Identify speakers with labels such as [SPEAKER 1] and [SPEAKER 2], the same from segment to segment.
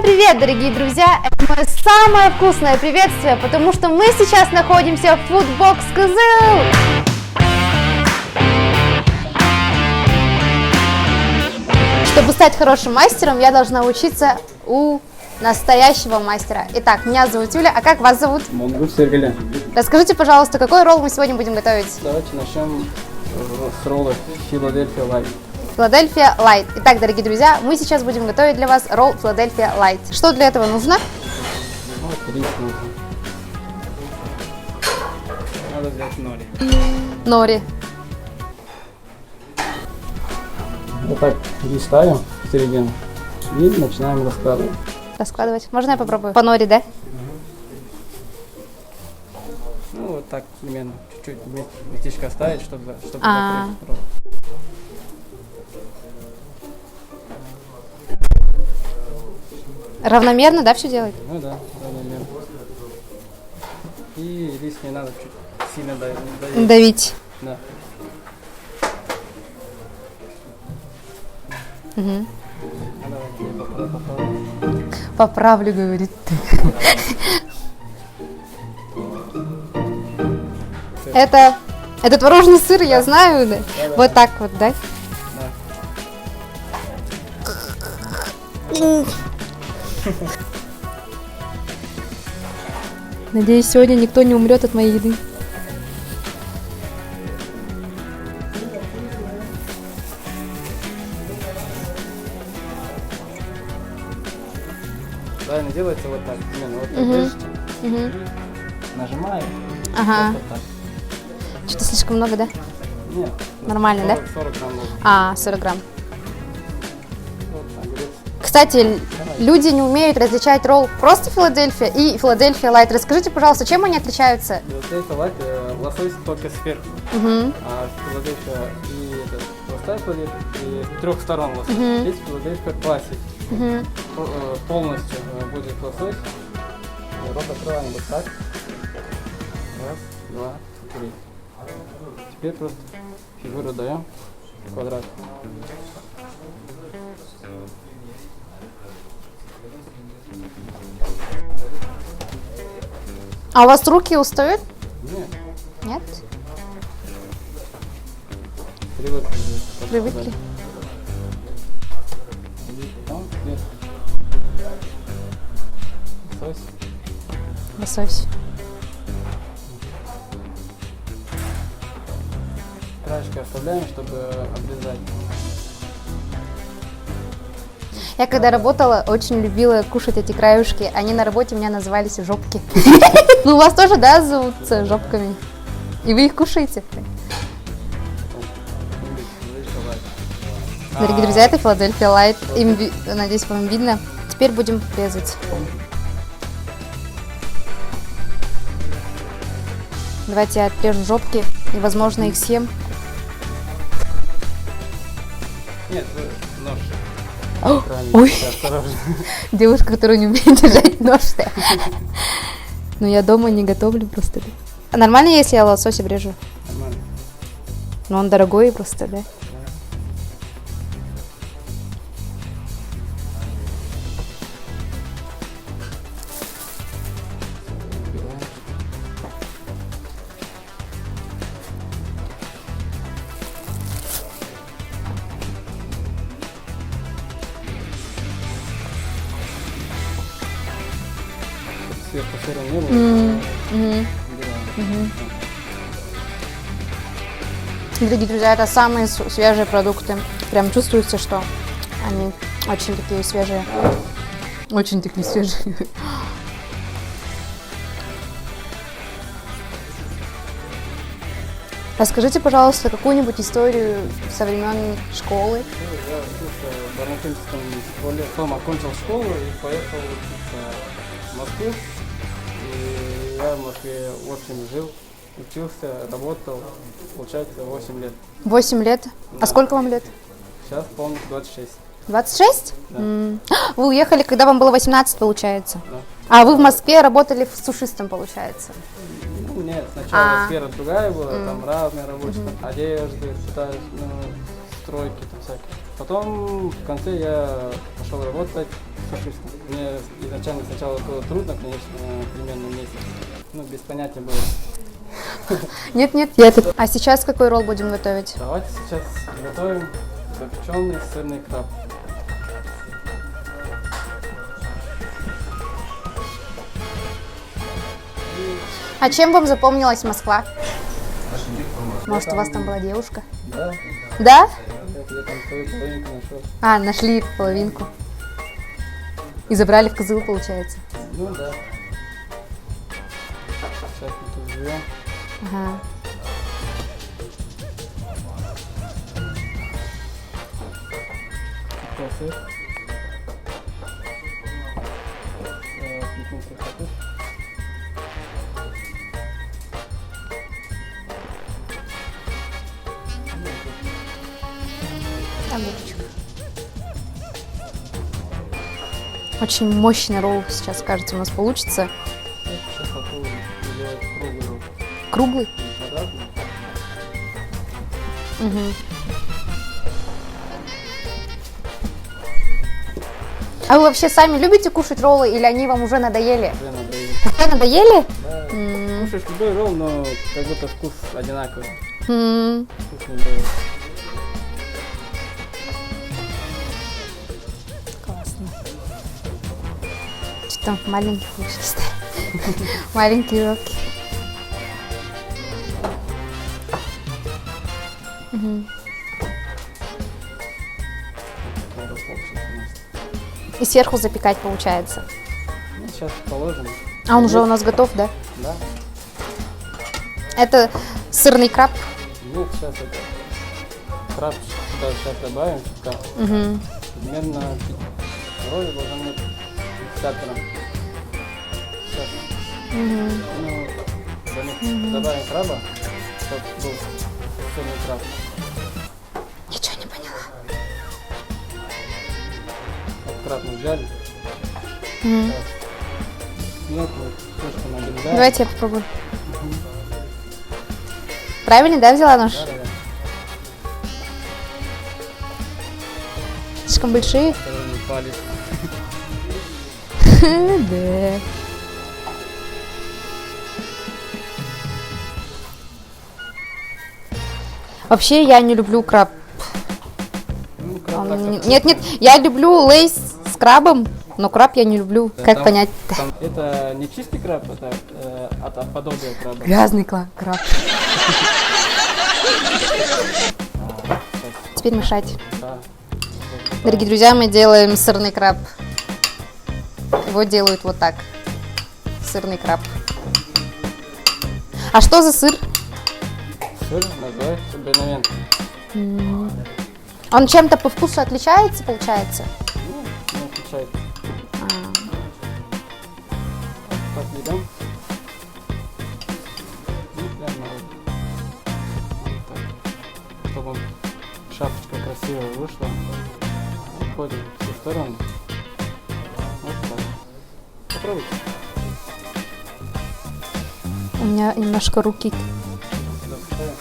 [SPEAKER 1] Привет, дорогие друзья! Это мое самое вкусное приветствие, потому что мы сейчас находимся в Foodbox Кызыл! Чтобы стать хорошим мастером, я должна учиться у настоящего мастера. Итак, меня зовут Юля, а как вас зовут?
[SPEAKER 2] Монгуш Сергеля.
[SPEAKER 1] Расскажите, пожалуйста, какой ролл мы сегодня будем готовить?
[SPEAKER 2] Давайте начнем с ролла Филадельфия Лайт.
[SPEAKER 1] Филадельфия Лайт. Итак, дорогие друзья, мы сейчас будем готовить для вас ролл Филадельфия Лайт. Что для этого нужно?
[SPEAKER 2] Вот рис нужно. Надо взять нори.
[SPEAKER 1] Нори.
[SPEAKER 2] Вот так рис ставим в середину и начинаем раскладывать.
[SPEAKER 1] Раскладывать. Можно я попробую? По нори, да?
[SPEAKER 2] Ну вот так примерно. Чуть-чуть местечко оставить, чтобы закрыть ролл.
[SPEAKER 1] Равномерно, да, все делать?
[SPEAKER 2] Ну да, равномерно. И рис не надо чуть сильно давить.
[SPEAKER 1] Давить.
[SPEAKER 2] Да.
[SPEAKER 1] Угу.
[SPEAKER 2] Поправлю.
[SPEAKER 1] Поправлю, говорит. Это творожный сыр, я знаю, да? Вот так вот, да? Надеюсь, сегодня никто не умрет от моей еды.
[SPEAKER 2] Правильно делается вот так. Именно вот так держите. Нажимаем.
[SPEAKER 1] Ага.
[SPEAKER 2] Вот так.
[SPEAKER 1] Что-то слишком много, да?
[SPEAKER 2] Нет.
[SPEAKER 1] Нормально,
[SPEAKER 2] 40 грамм нужно.
[SPEAKER 1] А, 40 грамм.
[SPEAKER 2] Вот, огурец.
[SPEAKER 1] Кстати, люди не умеют различать ролл просто Филадельфия и Филадельфия Лайт. Расскажите, пожалуйста, чем они отличаются?
[SPEAKER 2] Филадельфия Лайт, лосось только сверху. А Филадельфия и простая Филадельфия, и с трех сторон лосось. Здесь Филадельфия классик. Полностью будет лосось. Рот открываем вот так. Раз, два, три. Теперь просто фигуру даем. Квадрат.
[SPEAKER 1] А у вас руки устают?
[SPEAKER 2] Нет.
[SPEAKER 1] Нет? Привыкли. Лосось.
[SPEAKER 2] Краешки оставляем, чтобы обрезать.
[SPEAKER 1] Я когда работала, очень любила кушать эти краюшки. Они на работе у меня назывались жопки. Ну, у вас тоже, да, зовутся жопками? И вы их кушаете? Дорогие друзья, это Филадельфия Лайт. Надеюсь, вам видно. Теперь будем резать. Давайте я отрежу жопки и, возможно, их съем.
[SPEAKER 2] Нет, нож.
[SPEAKER 1] Ой,
[SPEAKER 2] Осторожно.
[SPEAKER 1] девушка, которая не умеет держать нож. Ну, я дома не готовлю просто. А нормально, если я лосось обрежу?
[SPEAKER 2] Нормально.
[SPEAKER 1] Но он дорогой просто, да?
[SPEAKER 2] Сверху сыра не было.
[SPEAKER 1] Дорогие друзья, это самые свежие продукты. Прям чувствуется, что они очень такие свежие. Очень такие свежие. Расскажите, пожалуйста, какую-нибудь историю со времен школы.
[SPEAKER 2] Я учился в Барнакельском школе. Потом окончил школу и поехал учиться в Москву. И я в Москве, в общем, жил, учился, работал, получается, 8 лет.
[SPEAKER 1] 8 лет?
[SPEAKER 2] Да.
[SPEAKER 1] А сколько вам лет?
[SPEAKER 2] Сейчас полностью 26.
[SPEAKER 1] 26?
[SPEAKER 2] Да.
[SPEAKER 1] Вы уехали, когда вам было 18, получается?
[SPEAKER 2] Да.
[SPEAKER 1] А вы в Москве работали сушистом, получается?
[SPEAKER 2] Ну, нет, сначала сфера другая была, там разные рабочие, одежды, стройки, там всякие. Потом в конце я пошел работать сушишься. Мне изначально сначала было трудно, конечно, на примерном месте. Ну, без понятия было.
[SPEAKER 1] Нет, я тут. А сейчас какой ролл будем готовить?
[SPEAKER 2] Давайте сейчас готовим запеченный сырный краб.
[SPEAKER 1] А чем вам запомнилась Москва? Может, у вас там была девушка?
[SPEAKER 2] Да,
[SPEAKER 1] Да?
[SPEAKER 2] я там свою половинку нашел.
[SPEAKER 1] А, нашли половинку. И забрали в козыл, получается.
[SPEAKER 2] Ну да. Сейчас мы тут живем.
[SPEAKER 1] Ага.
[SPEAKER 2] Такой сыр. Пекинский капуст.
[SPEAKER 1] Огурчик. Очень мощный ролл сейчас, кажется, у нас получится.
[SPEAKER 2] Сейчас попробуем сделать круглый ролл.
[SPEAKER 1] Круглый.
[SPEAKER 2] Квадратный.
[SPEAKER 1] Угу. А вы вообще сами любите кушать роллы или они вам уже надоели?
[SPEAKER 2] Уже надоело.
[SPEAKER 1] Уже надоели?
[SPEAKER 2] Да. Кушаешь любой ролл, но как будто вкус одинаковый.
[SPEAKER 1] М.
[SPEAKER 2] Вкус не дает.
[SPEAKER 1] Классно. Что там маленький получился? Маленькие роллки. Мгм. И сверху запекать получается.
[SPEAKER 2] Ну, сейчас положим.
[SPEAKER 1] А он уже у нас готов, да?
[SPEAKER 2] Да.
[SPEAKER 1] Это сырный краб.
[SPEAKER 2] Нет, сейчас это краб сюда сейчас добавим чутка.
[SPEAKER 1] Угу.
[SPEAKER 2] Примерно роль должен быть 50 грамм. Сейчас. Ну, добавим краба, чтобы был сырный краб.
[SPEAKER 1] Ничего не поняла.
[SPEAKER 2] Вот краб мы взяли.
[SPEAKER 1] Мгм.
[SPEAKER 2] Сейчас. Нет, мы точно набираем.
[SPEAKER 1] Давайте я попробую. Правильно, да, взяла нож?
[SPEAKER 2] Да.
[SPEAKER 1] Слишком большие?
[SPEAKER 2] Второй не палец.
[SPEAKER 1] Да. Вообще я не люблю краб.
[SPEAKER 2] Ну, краб так-то
[SPEAKER 1] Нет, я люблю лейс с крабом, но краб я не люблю.
[SPEAKER 2] Да,
[SPEAKER 1] Как
[SPEAKER 2] там-
[SPEAKER 1] понять?
[SPEAKER 2] там это не чистый краб, это от подобия краба.
[SPEAKER 1] Грязный краб.
[SPEAKER 2] Сейчас,
[SPEAKER 1] Теперь мешать.
[SPEAKER 2] да.
[SPEAKER 1] Дорогие друзья, мы делаем сырный краб. Его делают вот так. Сырный краб. А что за сыр?
[SPEAKER 2] Сыр называется бенавент.
[SPEAKER 1] Он чем-то по вкусу отличается, получается?
[SPEAKER 2] Ну, не отличается.
[SPEAKER 1] А,
[SPEAKER 2] Так, берем. И прям на руку. Вот так. Чтобы шапочка красивая вышла. Уходим в всю сторону. Вот так. Попробуйте.
[SPEAKER 1] у меня немножко руки.
[SPEAKER 2] Сюда поставим.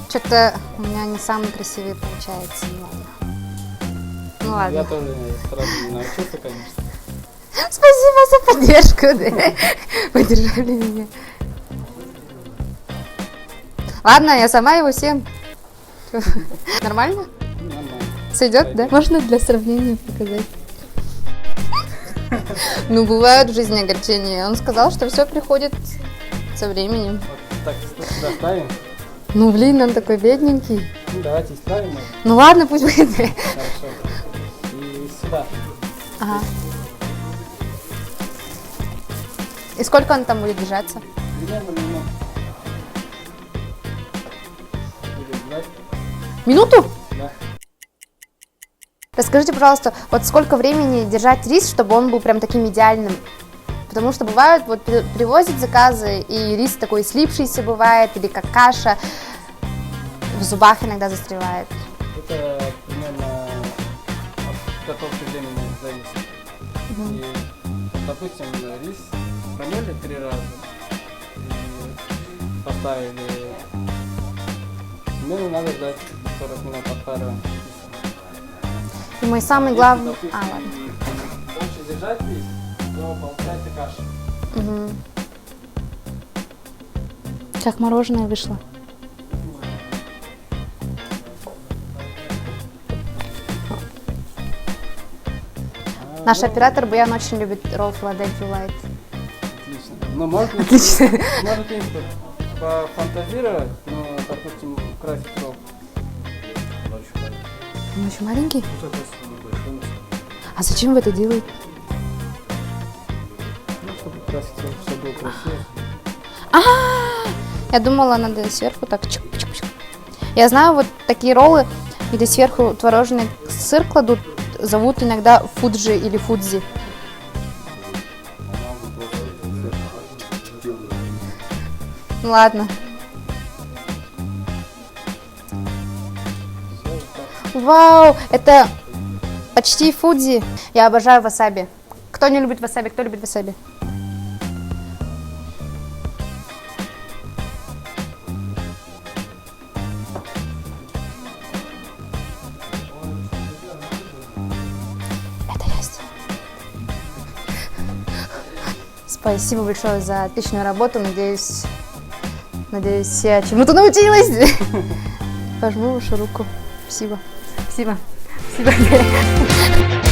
[SPEAKER 1] Что-то у меня не самые красивые получается. Ну ладно.
[SPEAKER 2] Я тоже сразу не научился, конечно.
[SPEAKER 1] Спасибо за поддержку. Да. Поддержали меня. Ладно, я сама его съем. Нормально?
[SPEAKER 2] Ну, нормально.
[SPEAKER 1] Сойдет, да? Можно для сравнения показать? Ну, бывают в жизни огорчения. Он сказал, что все приходит со временем.
[SPEAKER 2] Вот так сюда ставим.
[SPEAKER 1] Ну, блин, он такой бедненький.
[SPEAKER 2] Ну, давайте исправим его.
[SPEAKER 1] Ну ладно, пусть будет.
[SPEAKER 2] Хорошо. И сюда.
[SPEAKER 1] Ага. И сколько он там будет держаться?
[SPEAKER 2] Примерно минут. Будем ждать.
[SPEAKER 1] Минуту?
[SPEAKER 2] Да.
[SPEAKER 1] Расскажите, пожалуйста, вот сколько времени держать рис, чтобы он был прям таким идеальным? Потому что бывают, вот привозят заказы, и рис такой слипшийся бывает, или как каша, в зубах иногда застревает.
[SPEAKER 2] Это примерно от готовки времени зависит. И, допустим, рис промыли 3 раза и поставили Примерно надо ждать 40 минут отпаривания.
[SPEAKER 1] И мой самый главный... А, ладно.
[SPEAKER 2] Лучше держать рис, то получается каша.
[SPEAKER 1] Угу. Как мороженое вышло. Наш оператор Буян очень любит ролл Philadelphia Light.
[SPEAKER 2] Отлично. Ну, можно,
[SPEAKER 1] Отлично.
[SPEAKER 2] можно, в принципе, пофантазировать, но, допустим, красить ролл.
[SPEAKER 1] Он очень маленький? А зачем вы это делаете?
[SPEAKER 2] Ну, чтобы красить ролл, чтобы было красиво.
[SPEAKER 1] Я думала, надо сверху так чик-чик-чик. Я знаю вот такие роллы, где сверху творожный сыр кладут, зовут иногда фуджи или фудзи. Ну ладно. Вау, это почти фудзи. Я обожаю васаби. Кто не любит васаби? Кто любит васаби? Это есть. Спасибо большое за отличную работу. Надеюсь, я чему-то научилась. Пожму вашу руку. Спасибо. Спасибо. Спасибо.